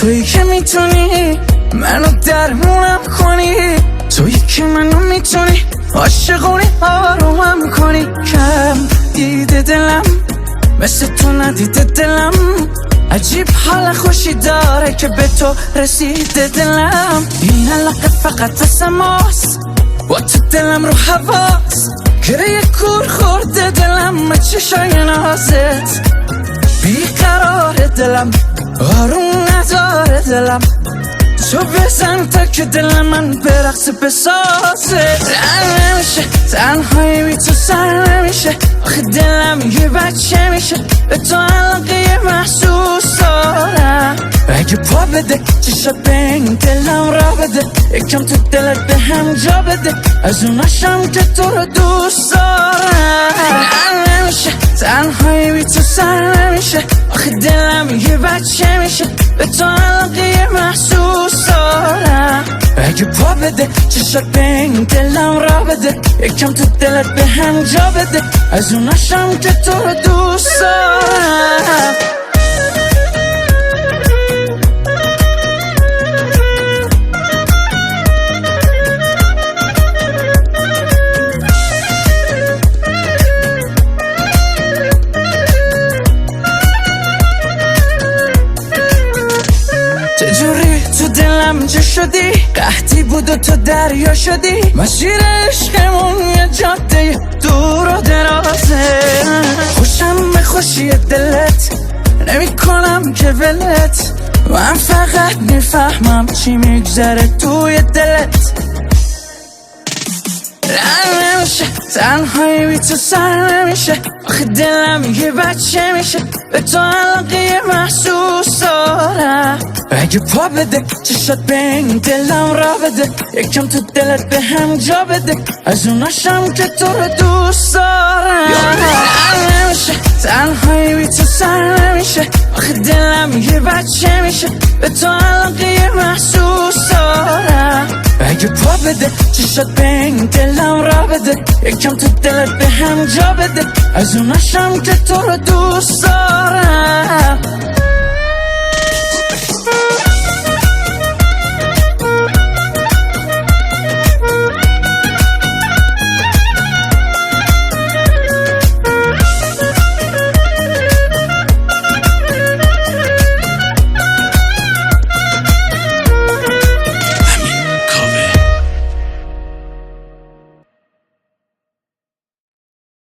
تویی که میتونی منو درمونم کنی، تویی که منو میتونی عاشقونی آرومم کنی. کم دیده دلم مثل تو ندیده دلم، عجیب حال خوشی داره که به تو رسیده دلم. این علاقه فقط واسه ماست، با تو دلم رو حواس، گره کور خورده دلم چشای نازت. بیقرار دلم آروم نداره دلم، تو بزن تا که دل من به رقص بسازه. نمیشه تنهایی بی تو سر نمیشه، آخه دلم یه بچه میشه، به تو علاقه محسوس دارم. اگه پا بده چشات به این دلم را بده، یکم تو دلت به هم جا بده، از اوناشم که تو رو دوست دارم. نمیشه تنهایی بی تو سر نمیشه، آخه دلم یه بچه میشه، به تو علاقه محسوس دارم. اگه پا بده چشات به این دلم را بده، یکم تو دلت به هم جا بده، از اوناشم که تو رو دوست دارم. چجوری تو دلم چه شدی، قحطی بود و تو دریا شدی، مسیر عشقمون یه جاده دور و درازه. خوشم به خوشی دلت نمی کنم که ولت، من فقط میفهمم چی میگذره توی دلت. نمیشه تنهایی بی تو سر نمیشه، آخه دلم یه بچه میشه، به تو علاقه محسوس دارم. اگه پا بده چشات به این دلم را بده، یکم تو دلت به هم جا بده، از اوناشم که تو رو دوست دارم. نمیشه تنهایی بی تو سر نمیشه، آخه دلم یه بچه میشه، به تو علاقه محسوس دارم. اگه پا بده چشات به این دلم را بده، یکم تو دلت به هم جا بده، از اوناشم که تو رو دوست دارم.